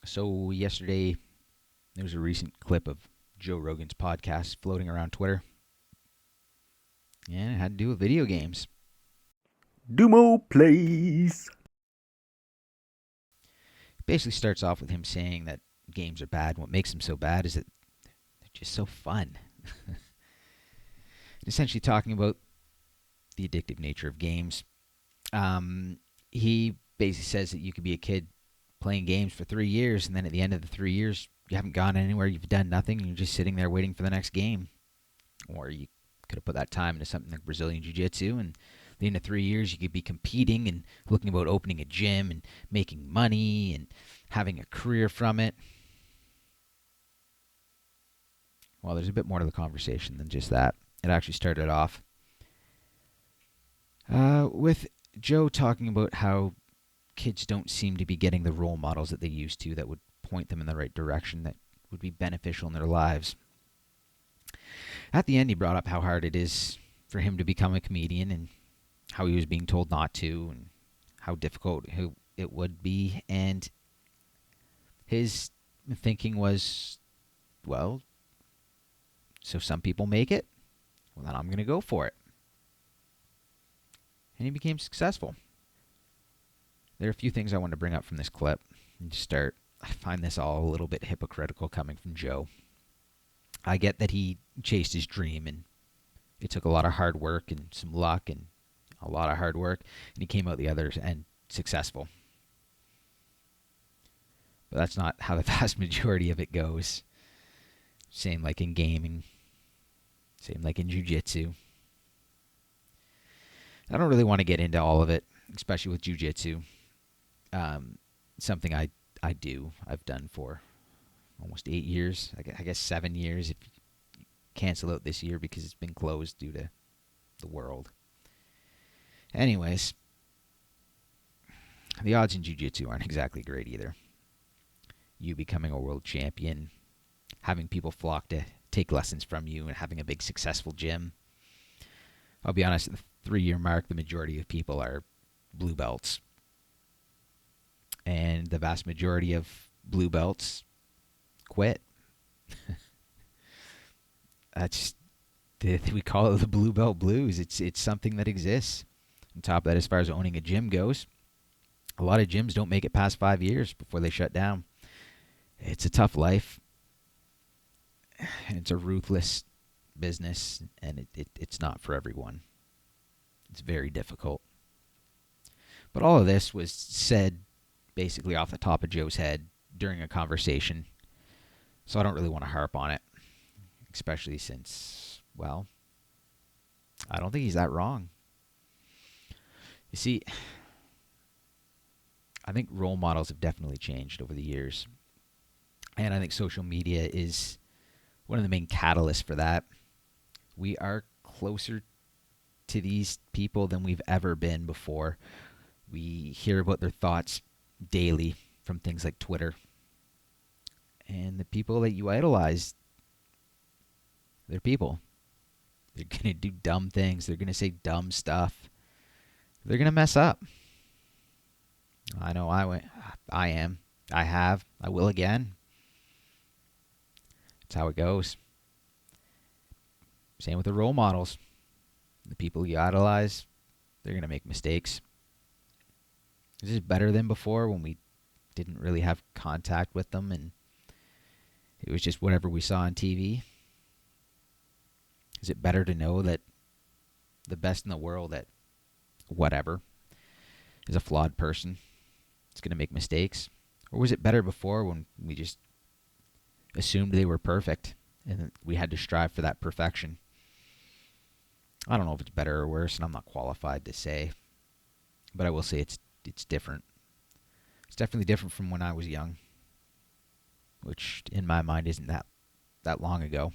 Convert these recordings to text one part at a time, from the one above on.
So yesterday there was a recent clip of Joe Rogan's podcast floating around Twitter, and it had to do with video games. Dumo plays. It basically starts off with him saying that games are bad. And what makes them so bad is that they're just so fun. Essentially talking about the addictive nature of games. He basically says that you could be a kid playing games for 3 years, and then at the end of the 3 years, you haven't gone anywhere, you've done nothing, and you're just sitting there waiting for the next game. Or you could have put that time into something like Brazilian Jiu Jitsu, and at the end of 3 years, you could be competing and looking about opening a gym and making money and having a career from it. Well, there's a bit more to the conversation than just that. It actually started off with Joe talking about how kids don't seem to be getting the role models that they used to that would point them in the right direction, that would be beneficial in their lives. At the end, he brought up how hard it is for him to become a comedian and how he was being told not to and how difficult it would be. And his thinking was, well, so some people make it, well, then I'm going to go for it. And he became successful. There are a few things I want to bring up from this clip and just start. I find this all a little bit hypocritical coming from Joe. I get that he chased his dream and it took a lot of hard work and some luck and a lot of hard work, and he came out the other end successful. But that's not how the vast majority of it goes. Same like in gaming, same like in jiu-jitsu. I don't really want to get into all of it, especially with jiu-jitsu. Something I do, I've done for almost 8 years. I guess 7 years if you cancel out this year because it's been closed due to the world. Anyways, the odds in jiu-jitsu aren't exactly great either. You becoming a world champion, having people flock to take lessons from you, and having a big successful gym. I'll be honest, at the 3-year mark, the majority of people are blue belts. And the vast majority of blue belts quit. That's we call it the blue belt blues. It's something that exists. On top of that, as far as owning a gym goes, a lot of gyms don't make it past 5 years before they shut down. It's a tough life. It's a ruthless business, and it's not for everyone. It's very difficult. But all of this was said basically off the top of Joe's head during a conversation, so I don't really want to harp on it, especially since, well, I don't think he's that wrong. You see, I think role models have definitely changed over the years, and I think social media is one of the main catalysts for that. We are closer to these people than we've ever been before. We hear about their thoughts daily from things like Twitter. And the people that you idolize, they're people. They're going to do dumb things. They're going to say dumb stuff. They're going to mess up. I know I am. I have. I will again. That's how it goes. Same with the role models. The people you idolize, they're going to make mistakes. Is this better than before when we didn't really have contact with them and it was just whatever we saw on TV? Is it better to know that the best in the world at whatever is a flawed person? It's going to make mistakes. Or was it better before when we just assumed they were perfect and we had to strive for that perfection? I don't know if it's better or worse, and I'm not qualified to say. But I will say it's different. It's definitely different from when I was young, which in my mind isn't that long ago.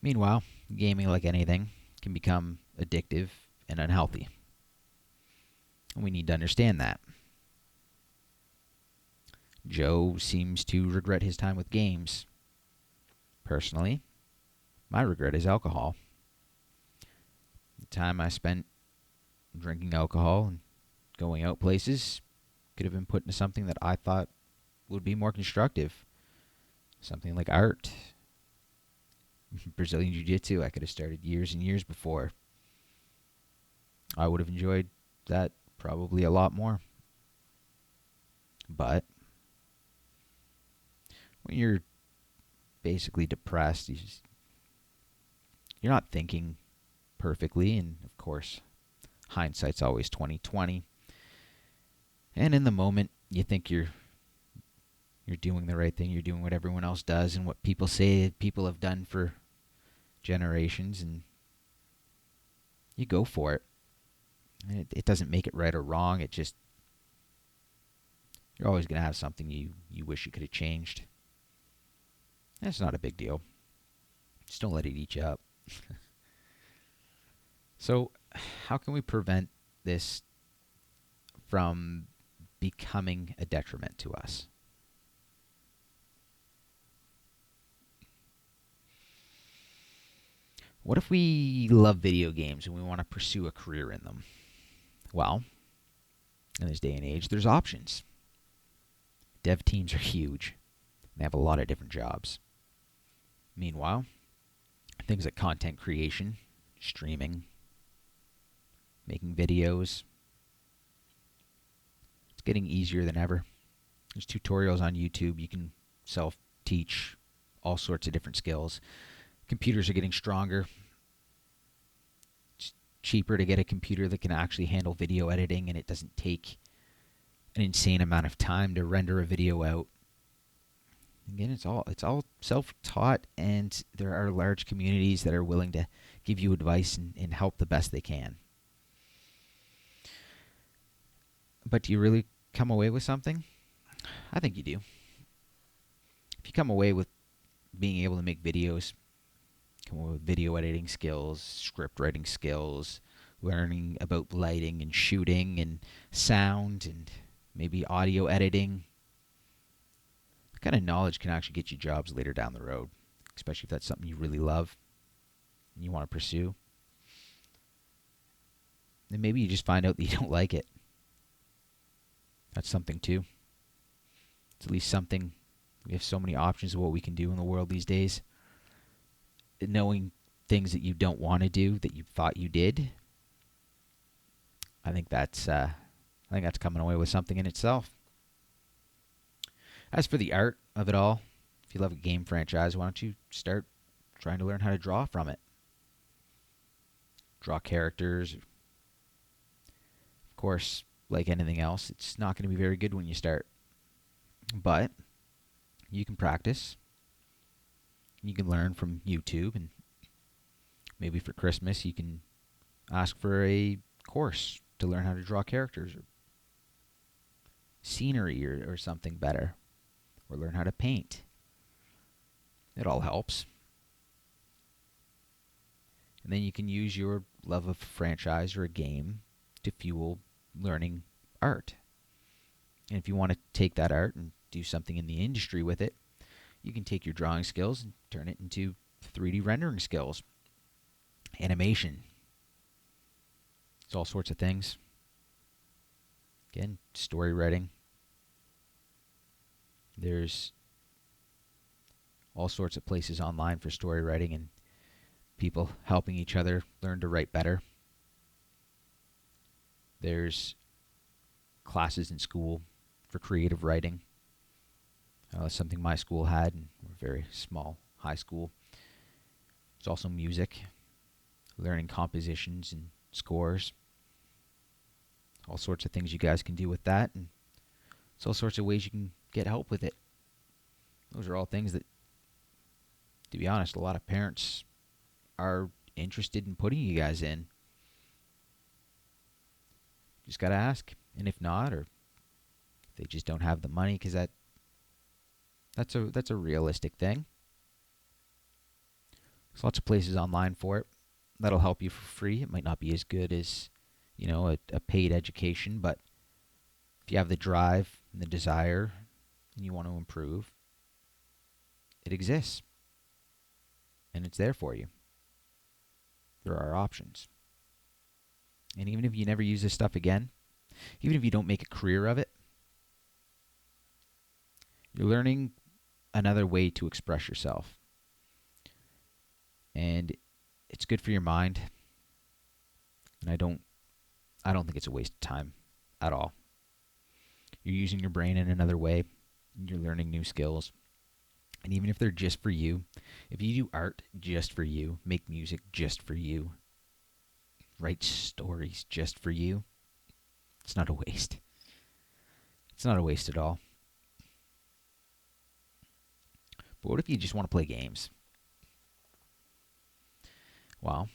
Meanwhile, gaming, like anything, can become addictive and unhealthy. And we need to understand that. Joe seems to regret his time with games. Personally, my regret is alcohol. The time I spent drinking alcohol and going out places could have been put into something that I thought would be more constructive. Something like art, Brazilian Jiu Jitsu. I could have started years and years before. I would have enjoyed that probably a lot more. But when you're basically depressed, you're not thinking perfectly, and of course, hindsight's always 20/20. And in the moment, you think you're doing the right thing. You're doing what everyone else does and what people say people have done for generations, and you go for it. And it doesn't make it right or wrong. It just you're always going to have something you wish you could have changed. And it's not a big deal. Just don't let it eat you up. So, how can we prevent this from becoming a detriment to us? What if we love video games and we want to pursue a career in them? Well, in this day and age, there's options. Dev teams are huge. They have a lot of different jobs. Meanwhile, things like content creation, streaming, making videos, it's getting easier than ever. There's tutorials on YouTube. You can self teach all sorts of different skills. Computers are getting stronger. It's cheaper to get a computer that can actually handle video editing, and it doesn't take an insane amount of time to render a video out. Again, it's all self-taught, and there are large communities that are willing to give you advice and help the best they can. But do you really come away with something? I think you do. If you come away with being able to make videos, come away with video editing skills, script writing skills, learning about lighting and shooting and sound and maybe audio editing, that kind of knowledge can actually get you jobs later down the road, especially if that's something you really love and you want to pursue. Then maybe you just find out that you don't like it. That's something too. It's at least something. We have so many options of what we can do in the world these days. Knowing things that you don't want to do that you thought you did, I think that's coming away with something in itself. As for the art of it all, if you love a game franchise, why don't you start trying to learn how to draw from it? Draw characters. Of course, like anything else, it's not going to be very good when you start. But you can practice. You can learn from YouTube, and maybe for Christmas you can ask for a course to learn how to draw characters or scenery or something better, or learn how to paint. It all helps. And then you can use your love of a franchise or a game to fuel learning art. And if you want to take that art and do something in the industry with it, you can take your drawing skills and turn it into 3D rendering skills, animation. It's all sorts of things. Again, story writing. There's all sorts of places online for story writing and people helping each other learn to write better. There's classes in school for creative writing. That's something my school had, and we're a very small high school. There's also music, learning compositions and scores. All sorts of things you guys can do with that, and it's all sorts of ways you can get help with it. Those are all things that, to be honest, a lot of parents are interested in putting you guys in. Just got to ask. And if not, or if they just don't have the money, because that's a realistic thing. There's lots of places online for it that'll help you for free. It might not be as good as, a paid education, but if you have the drive and the desire and you want to improve, it exists. And it's there for you. There are options. And even if you never use this stuff again, even if you don't make a career of it, You're learning another way to express yourself. And it's good for your mind. And I don't think it's a waste of time at all. You're using your brain in another way. You're learning new skills. And even if they're just for you, if you do art just for you, make music just for you, write stories just for you, it's not a waste. It's not a waste at all. But what if you just want to play games? Well,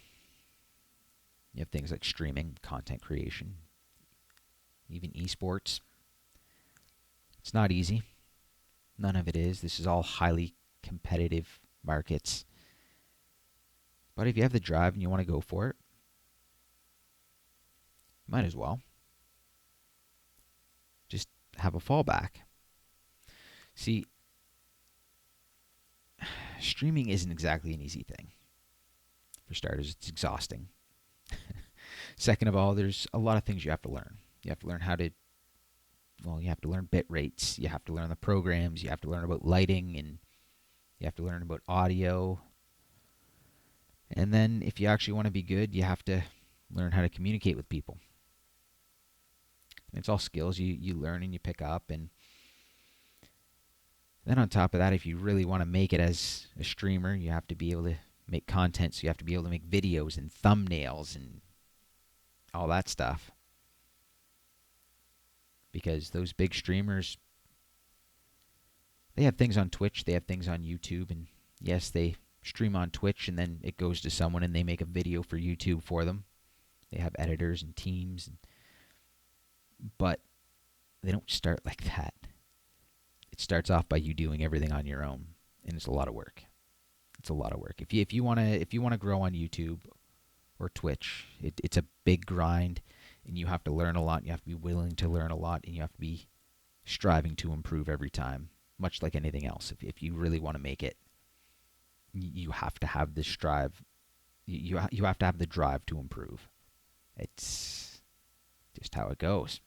you have things like streaming, content creation, even esports. It's not easy. None of it is. This is all highly competitive markets. But if you have the drive and you want to go for it, might as well. Just have a fallback. See, streaming isn't exactly an easy thing. For starters, it's exhausting. Second of all, there's a lot of things you have to learn. You have to learn how to, well, you have to learn bit rates. You have to learn the programs. You have to learn about lighting, and you have to learn about audio. And then if you actually want to be good, you have to learn how to communicate with people. And it's all skills you learn and you pick up. And then on top of that, if you really want to make it as a streamer, you have to be able to make content. So you have to be able to make videos and thumbnails and all that stuff. Because those big streamers, they have things on Twitch, they have things on YouTube, and yes, they stream on Twitch and then it goes to someone and they make a video for YouTube for them. They have editors and teams, but they don't start like that. It starts off by you doing everything on your own, and it's a lot of work. It's a lot of work. If you wanna grow on YouTube or Twitch, it's a big grind, and you have to learn a lot. And you have to be willing to learn a lot, and you have to be striving to improve every time. Much like anything else, if you really want to make it, you have to have this drive. You have to have the drive to improve. It's just how it goes.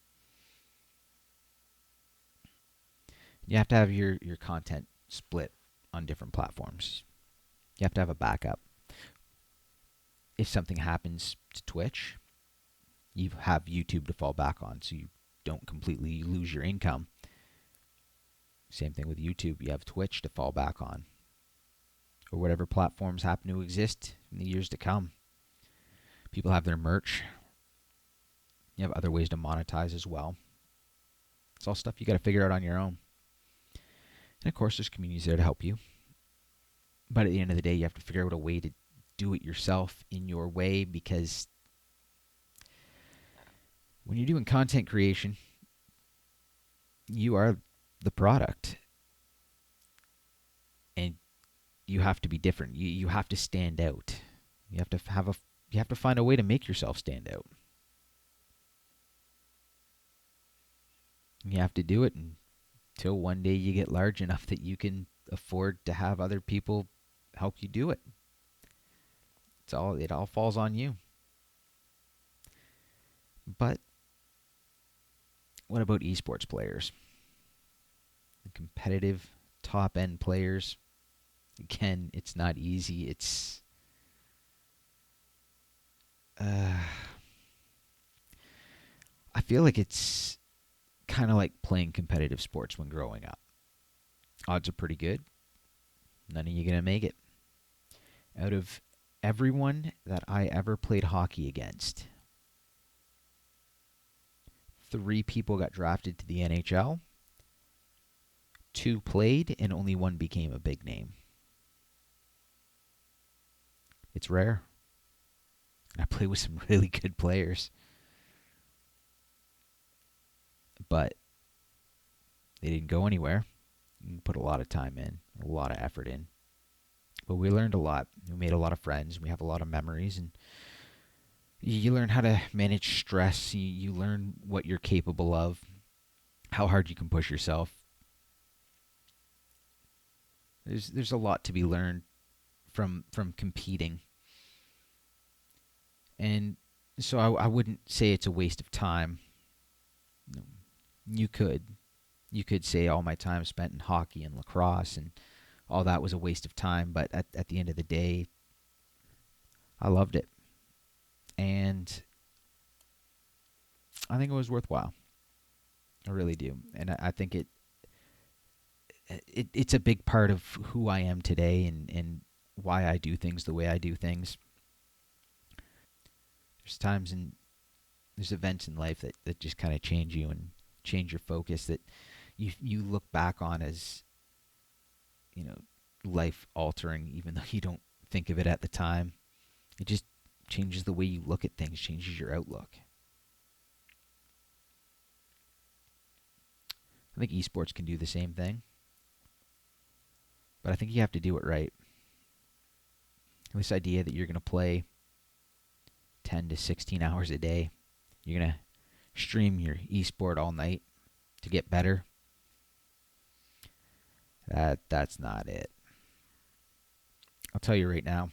You have to have your content split on different platforms. You have to have a backup. If something happens to Twitch, you have YouTube to fall back on, so you don't completely lose your income. Same thing with YouTube. You have Twitch to fall back on, or whatever platforms happen to exist in the years to come. People have their merch. You have other ways to monetize as well. It's all stuff you got to figure out on your own. And of course, there's communities there to help you. But at the end of the day, you have to figure out a way to do it yourself in your way, because when you're doing content creation, you are the product. And you have to be different. You have to stand out. You have to find a way to make yourself stand out. You have to do it until one day you get large enough that you can afford to have other people help you do it. It all falls on you. But what about esports players? The competitive top end players. Again, it's not easy. I feel like it's kind of like playing competitive sports when growing up. Odds are pretty good. None of you gonna make it. Out of everyone that I ever played hockey against, 3 people got drafted to the NHL, 2 played, and only 1 became a big name. It's rare. I play with some really good players, but they didn't go anywhere. We put a lot of time in, a lot of effort in. But we learned a lot. We made a lot of friends. We have a lot of memories, and you learn how to manage stress. You learn what you're capable of, how hard you can push yourself. There's a lot to be learned from competing, and so I wouldn't say it's a waste of time. You could. You could say all my time spent in hockey and lacrosse and all that was a waste of time, but at the end of the day, I loved it. And I think it was worthwhile. I really do. And I think it's a big part of who I am today and why I do things the way I do things. There's times in there's events in life that just kind of change you and change your focus that you look back on as, you know, life altering even though you don't think of it at the time. It just changes the way you look at things, changes your outlook. I think esports can do the same thing, but I think you have to do it right. This idea that you're going to play 10 to 16 hours a day, you're going to stream your esport all night to get better, that's not it. I'll tell you right now,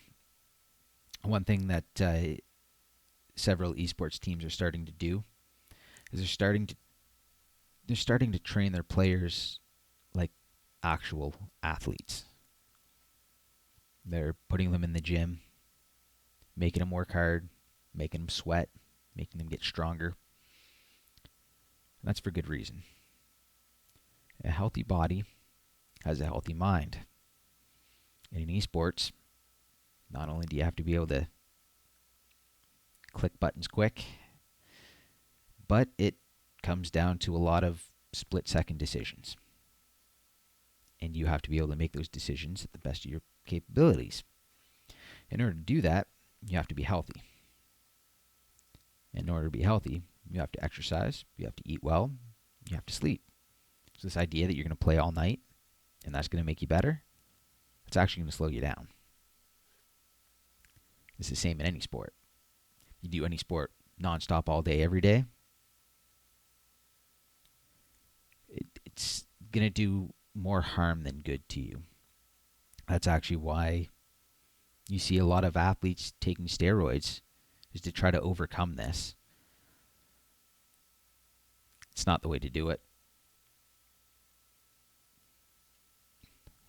one thing that several esports teams are starting to do is they're starting to train their players like actual athletes. They're putting them in the gym, making them work hard, making them sweat, making them get stronger. And that's for good reason. A healthy body has a healthy mind. And in esports, not only do you have to be able to click buttons quick, but it comes down to a lot of split second decisions. And you have to be able to make those decisions at the best of your capabilities. In order to do that, you have to be healthy. In order to be healthy, you have to exercise, you have to eat well, you have to sleep. So this idea that you're going to play all night and that's going to make you better, it's actually going to slow you down. It's the same in any sport. You do any sport nonstop all day, every day, it's going to do more harm than good to you. That's actually why you see a lot of athletes taking steroids, is to try to overcome this. It's not the way to do it.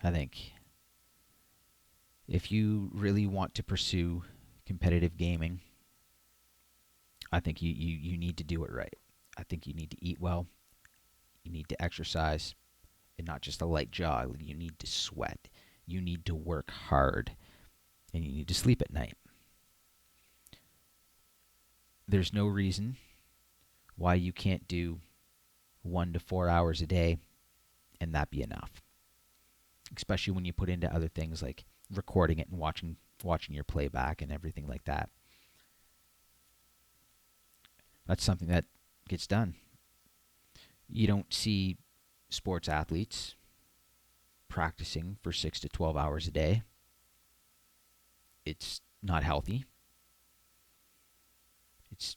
I think if you really want to pursue competitive gaming, I think you need to do it right. I think you need to eat well, you need to exercise, and not just a light jog. You need to sweat, you need to work hard, and you need to sleep at night. There's no reason why you can't do 1 to 4 hours a day and that be enough. Especially when you put into other things like recording it and watching your playback and everything like that. That's something that gets done. You don't see sports athletes practicing for 6 to 12 hours a day. It's not healthy. It's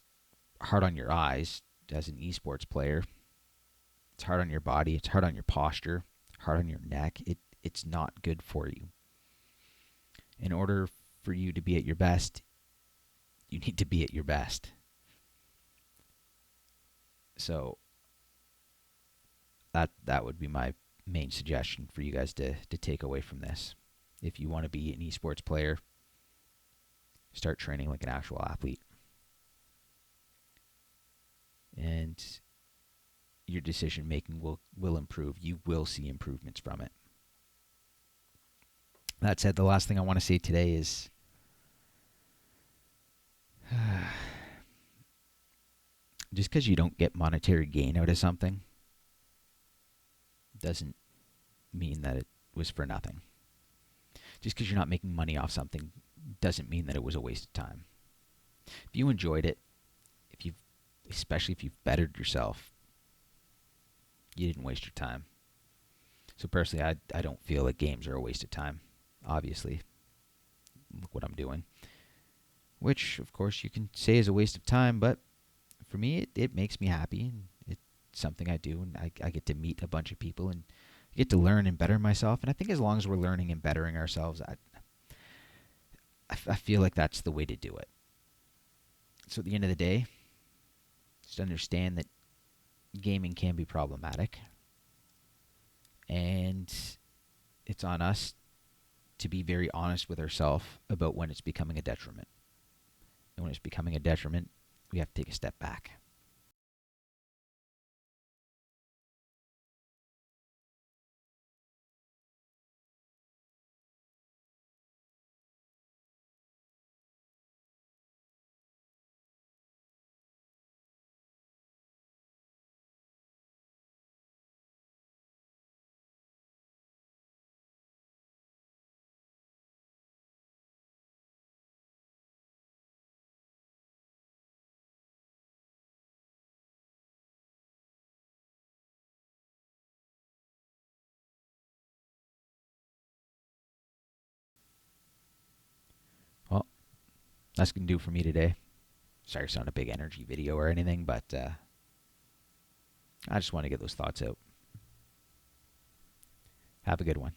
hard on your eyes as an esports player. It's hard on your body. It's hard on your posture. Hard on your neck. It's not good for you. In order for you to be at your best, you need to be at your best. So that would be my main suggestion for you guys to take away from this. If you want to be an esports player, start training like an actual athlete. And your decision making will improve. You will see improvements from it. That said, the last thing I want to say today is just because you don't get monetary gain out of something doesn't mean that it was for nothing. Just because you're not making money off something doesn't mean that it was a waste of time. If you enjoyed it, especially if you've bettered yourself, you didn't waste your time. So personally, I don't feel that games are a waste of time. Obviously, look what I'm doing. Which, of course, you can say is a waste of time, but for me, it makes me happy. And it's something I do, and I get to meet a bunch of people and get to learn and better myself. And I think as long as we're learning and bettering ourselves, I feel like that's the way to do it. So at the end of the day, just understand that gaming can be problematic. And it's on us to be very honest with ourselves about when it's becoming a detriment. And when it's becoming a detriment, we have to take a step back. Well, that's going to do for me today. Sorry, it's not a big energy video or anything, but I just want to get those thoughts out. Have a good one.